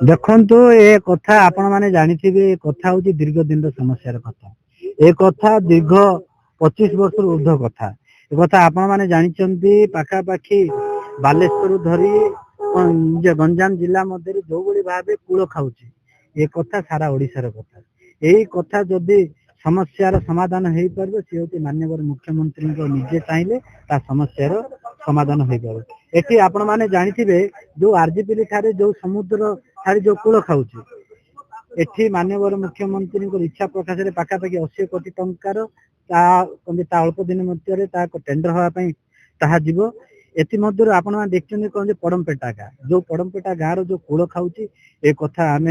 देखु ए कथा आपण मैंने जानी कथा हूँ दीर्घ दिन समस्या कथा ए कथा दीर्घ 25 वर्ष ऊर्ध कथा ए कथा आपण मैंने जानी पाखापाखि बालेश्वर धरी गंजाम जिला मध्य जो भाव कूल खाऊची ए कथा सारा ओडिशार कथा यही कथा जदि समस्यार समाधान हो पार सी हूँ माननीय मुख्यमंत्री निजे चाहिए समस्यार समाधान हो पार एटी आपण मैंने जानी जो आरजीपी ठारे जो समुद्र ठारे जो कूल खाऊची एठी माननीय मुख्यमंत्री इच्छा प्रकाश पाखापाखि 80 कोटी टंकार अल्प दिन मध्य टेंडर हाँपाई ताहा जीव एथि मध्य आपण मैंने देखते कौन पड़मपेटा गाँ जो पड़मपेटा गाँव जो कूल खाऊची ए कथा आम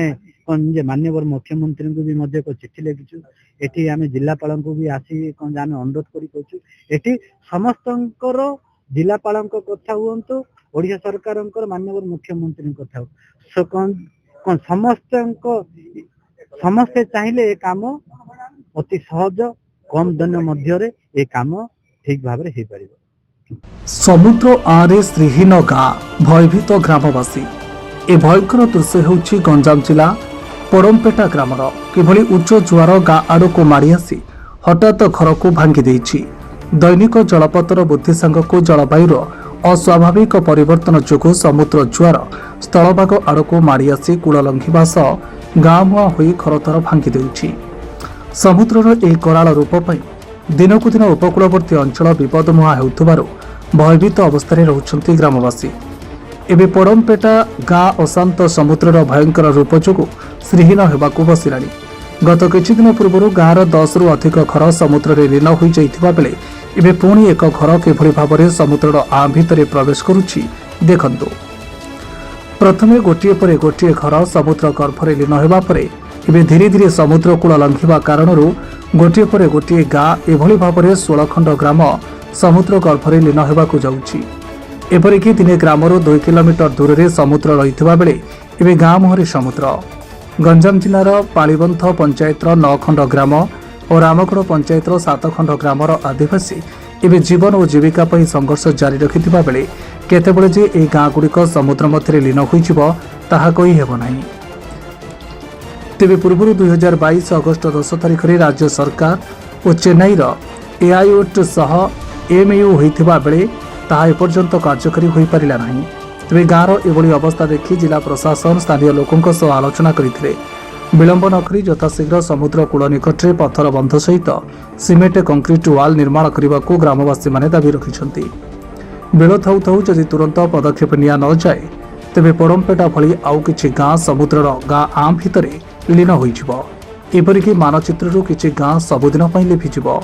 कौन माननीय मुख्यमंत्री को भी एक चिठी लिखिचु एठी आम जिलापाल को भी आसी कौन आम अनुरोध करी समस्त जिलापाल कथा हूँ ओडिशा सरकार माननीय मुख्यमंत्री कथा हो कौन समस्ते चाहिए ए काम अति सहज कम दिन मध्य ए काम ठीक भाव हो पार समुद्र आरे श्रीहीन गाँ भयभीत ग्रामवासी ए भयंकर दृश्य होउछि गंजाम जिला पड़मपेटा ग्रामर किभली उच्च जुआर गाँ आड़ को माड़ी आसी हठात घर को भांगी देछि। दैनिक जलपतर बुद्धि सांगक जलवायुर अस्वाभाविक परिवर्तन जोगु समुद्र जुआर स्थलभाग आड़ को माड़ी आसी कूल लंघिबा सह गाँ मुआ होई घरद्वार भांगी देउछि। समुद्रर ए कराल रूप पई दिनकु दिन उपकूलवर्ती अंचल विपदमुहा हेउथबारु भयभीत अवस्था रहुछन्ति ग्रामवासी। एबे पड़मपेटा गाँ अशांत समुद्रर भयंकर रूप जोगु श्रीहीन हेबाकु बसिलानी। गत किछि दिन पूर्व गाँवर 10 रु अधिक घर समुद्र में लीन हो जाइथिबा बेले एबे पुणी एक घर किभली भाव समुद्रर आ भितर प्रवेश करुछि देखंतु। प्रथमे गोटिए पर गोटिए घर समुद्र गर्भरे लीन हेबा परे एबे धीरे धीरे समुद्र कूल लंघिबा कारणरू गोटिए पर गोटिए गाँ एभली भाव 16 खंड ग्राम समुद्र गर्भरे लीन हेबाकु जाउछि। एपरिकी दिने ग्रामरू 2 किलोमीटर दूर में समुद्र रहिथिबा बेले एबे गाँ मुहरे समुद्र। गंजाम जिलार पालीबंथ पंचायतर 9 खंड ग्राम और रामगढ़ पंचायतर 7 खंड ग्रामर आदिवासी एबे जीवन और जीविका पई संघर्ष जारी रखिथिबा बेले केतेबेले जे ए गाँ गुड़िक समुद्र मध्य लीन होइजिबो ताहा कहि हेबो नाही। तेबे पूर्व 2022 अगस्त 10 तारिख में राज्य सरकार और चेन्नईर एआईओट सह एमयू होइथिबा बेले ताहा एपर्यंत कार्यकारी होई पारिला नाही। तेबे गाँवर एभली अवस्था देखि जिला प्रशासन स्थानीय लोकों सह आलोचना करथिले। विलंब न करी यथाशीघ्र समुद्र कूल निकट में पत्थर बंध सहित सीमेंट कंक्रीट वाल निर्माण करने को ग्रामवासी माने दाबी रखिछन्ति। बेल थाउ थाउ जदि तुरंत पदक्षेप निया न जाए तेबे पड़मपेटा भली आउ किछि गाँ समुद्रर गाँ आम भितर लीन होइजिबो। एपरिकी मानचित्ररू किछि गाँ सबुदिन पई लिभिजिबो।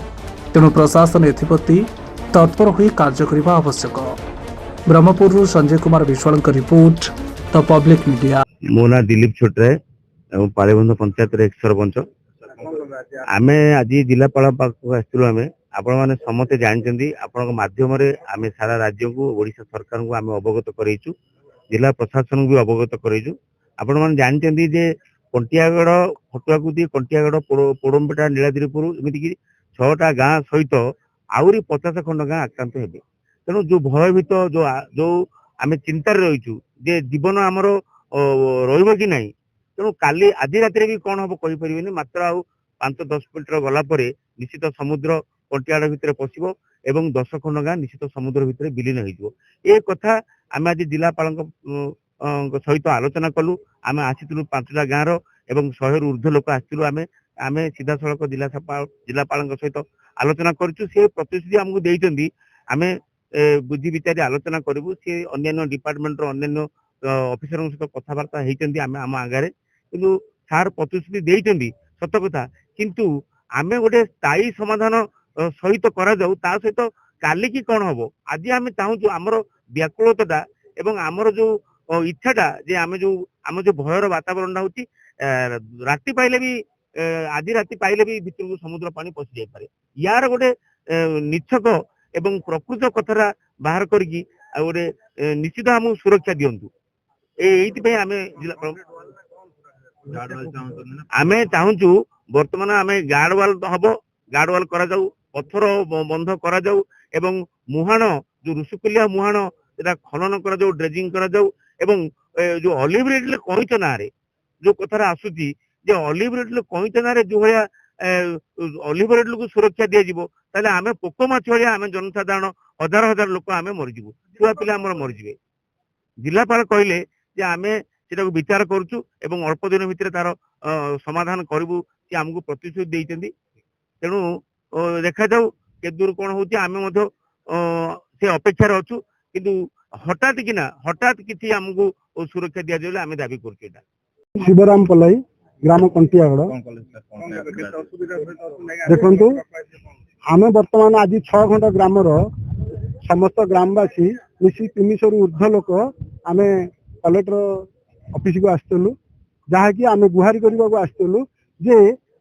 तेणु प्रशासन एथिप्रति तत्पर होई कार्य करिबा आवश्यक। Brahmapur Sanjay Kumar Vishwal report the public media. मो ना दिलीप छोटराय पालीबंध पंचायत एक सरपंच। आमे आज जिलापाल पाखक आसलु। आमे आपण माने समस्त जानचंदी आपण माध्यम रे आमे सारा राज्य को ओडिशा सरकार को आमे अवगत करैछु। जिला प्रशासन को भी अवगत करैछु। आपण माने जानचंदी जे कंटियागढ़ फटुआकुदी कंटियागढ़ पड़मपेटा नीलाद्रिपुर एमिति कि 6टा गाँ सहित आउरी 50 खंड गाँ आक्रांत हेबे। तेणु जो भयभीत जो आमे चिंतार रहिछु जे जीवन आमर रहिबो कि नाही। तेणु काली आज राति भी कौन हम कहीपरि मात्र आउ 5-10 मिनिट गला निश्चित समुद्र कंटियाड़ भितर पशिबो एवं 10 खंड गाँ निश्चित समुद्र भितर विलीन हो कथा आम आज जिलापाल सहित आलोचना कलु। आम आसीलु 5टा गाँव एवं 100 रु ऊर्ध्व लोक आसलु। आम सीधा सड़क जिलापाल सहित आलोचना करूँ। सी प्रतिश्रुति आमको देइचंदी आमे बुद्धि विचारी आलोचना करूँ। सी अन्य डिपार्टमेंट अन्य ऑफिसर सहित कथबार्ता होती आम आगे किंतु सार प्रतिश्रुति देइचंदी सत कथा किंतु आमे गोटे स्थायी समाधान सहित करा जाऊ ता सहित काली की कौन हम आज आम चाहूँ आमर व्याकुलता एवं आमर जो इच्छाटा जे आम जो भयर वातावरण होती राति पाइले भी आज राति पाइले भी भितर समुद्र पानी पशि जाई पारे। यार गोटे निच्छक एवं प्रकृत कथरा बाहर करके गोटे निश्चित आम सुरक्षा दिंतु। आमे चाहूँ बर्तमान आमे गार्डवाल हम गार्डवाल करा जाऊ पत्थर बंध करा जाऊ एवं मुहाण जो ऋषिकुलिया मुहाण ସେଟା ଖନନ କରାଯାଉ, ଡ୍ରେଜିଂ କରାଯାଉ ଏବଂ ଯୋଉ ଅଲିଭ୍ ରିଡଲେ କଇଁଚ ନାଁରେ ଯୋଉ କଥାରେ ଆସୁଛି ଯେ ଅଲିଭ୍ ରିଡଲେ କଇଁଚ ନାଁରେ ଯୋଉ ଭଳିଆ ଅଲିଭ୍ ରିଡଲକୁ ସୁରକ୍ଷା ଦିଆଯିବ, ତାହେଲେ ଆମେ ପୋକ ମାଛ ଭଳିଆ ଆମେ ଜନସାଧାରଣ ହଜାର ହଜାର ଲୋକ ଆମେ ମରିଯିବୁ, ଛୁଆ ପିଲା ଆମର ମରିଯିବେ। ଜିଲ୍ଲାପାଳ କହିଲେ ଯେ ଆମେ ସେଟାକୁ ବିଚାର କରୁଛୁ ଏବଂ ଅଳ୍ପ ଦିନ ଭିତରେ ତାର ସମାଧାନ କରିବୁ, ସେ ଆମକୁ ପ୍ରତିଶ୍ରୁତି ଦେଇଛନ୍ତି। ତେଣୁ ଦେଖାଯାଉ କେତେ ଦୂର କଣ ହଉଛି, ଆମେ ମଧ୍ୟ ସେ ଅପେକ୍ଷାରେ ଅଛୁ। କିନ୍ତୁ ହଠାତ୍ କିଛି ଆମକୁ ସୁରକ୍ଷା ଦିଆଯିବ ବୋଲି ଆମେ ଦାବି କରୁଛୁ। ଏଇଟା ଶିବରାମ ପଲାଇ, ଗ୍ରାମ କଣ୍ଟିଆଗଡ଼। ଦେଖନ୍ତୁ, ଆମେ ବର୍ତ୍ତମାନ ଆଜି 6 ଖଣ୍ଡ ଗ୍ରାମର ସମସ୍ତ ଗ୍ରାମବାସୀ ମିଶି 300ରୁ ଉର୍ଦ୍ଧ୍ୱ ଲୋକ ଆମେ କଲେକ୍ଟର ଅଫିସକୁ ଆସିଥିଲୁ, ଯାହାକି ଆମେ ଗୁହାରି କରିବାକୁ ଆସିଥିଲୁ ଯେ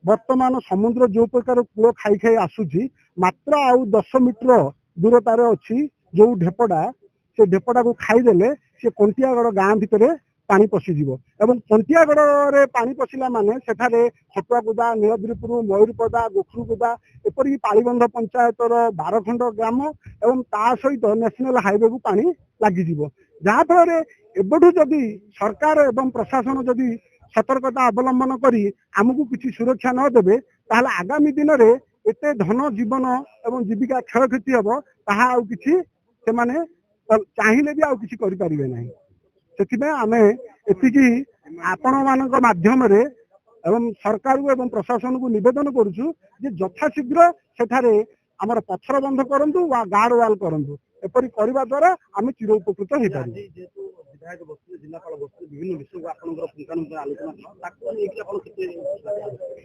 ବର୍ତ୍ତମାନ ସମୁଦ୍ର ଯୋଉ ପ୍ରକାର କୂଳ ଖାଇ ଖାଇ ଆସୁଛି, ମାତ୍ର ଆଉ 10 ମିଟର ଦୂରତାରେ ଅଛି ଯୋଉ ଢେପଟା, ସେ ଢେପଟାକୁ ଖାଇଦେଲେ ସେ କଣ୍ଟିଆଗଡ଼ ଗାଁ ଭିତରେ ପାଣି ପଶିଯିବ ଏବଂ କଣ୍ଟିଆଗଡ଼ରେ ପାଣି ପଶିଲା ମାନେ ସେଠାରେ ଖଟୁଆକୁଦା, ନୀଳଗିରିପୁର, ମୟୂରପଦା, ଗୋଖରୁକୁଦା ଏପରିକି ପାଳିବନ୍ଧ ପଞ୍ଚାୟତର 12 ଖଣ୍ଡ ଗ୍ରାମ ଏବଂ ତା ସହିତ ନ୍ୟାସନାଲ ହାଇୱେକୁ ପାଣି ଲାଗିଯିବ। ଯାହାଫଳରେ ଏବେଠୁ ଯଦି ସରକାର ଏବଂ ପ୍ରଶାସନ ଯଦି ସତର୍କତା ଅବଲମ୍ବନ କରି ଆମକୁ କିଛି ସୁରକ୍ଷା ନ ଦେବେ, ତାହେଲେ ଆଗାମୀ ଦିନରେ ଏତେ ଧନ ଜୀବନ ଏବଂ ଜୀବିକା କ୍ଷୟକ୍ଷତି ହେବ, ତାହା ଆଉ କିଛି ସେମାନେ ଚାହିଁଲେ ବି ଆଉ କିଛି କରିପାରିବେ ନାହିଁ। ସେଥିପାଇଁ ଆମେ ଏତିକି ଆପଣମାନଙ୍କ ମାଧ୍ୟମରେ ଏବଂ ସରକାରକୁ ଏବଂ ପ୍ରଶାସନକୁ ନିବେଦନ କରୁଛୁ ଯେ ଯଥାଶୀଘ୍ର ସେଠାରେ ଆମର ପଥର ବନ୍ଧ କରନ୍ତୁ ବା ଗାର୍ଡ ୱାଲ କରନ୍ତୁ। ଏପରି କରିବା ଦ୍ୱାରା ଆମେ ଚିର ଉପକୃତ ହେଇପାରିବୁ।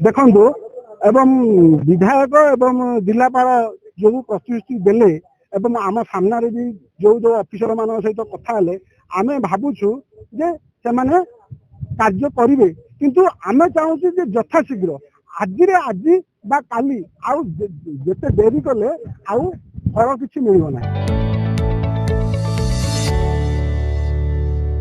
ଦେଖନ୍ତୁ, ଏବଂ ବିଧାୟକ ଏବଂ ଜିଲ୍ଲାପାଳ ଯୋଉ ପ୍ରତିଶ୍ରୁତି ଦେଲେ ଏବଂ ଆମ ସାମ୍ନାରେ ବି ଯୋଉ ଅଫିସର ମାନଙ୍କ ସହିତ କଥା ହେଲେ, ଆମେ ଭାବୁଛୁ ଯେ ସେମାନେ କାର୍ଯ୍ୟ କରିବେ, କିନ୍ତୁ ଆମେ ଚାହୁଁଛୁ ଯେ ଯଥାଶୀଘ୍ର ଆଜି ବା କାଲି, ଆଉ ଯେତେ ଡେରି କଲେ ଆଉ ଫଳ କିଛି ମିଳିବ ନାହିଁ।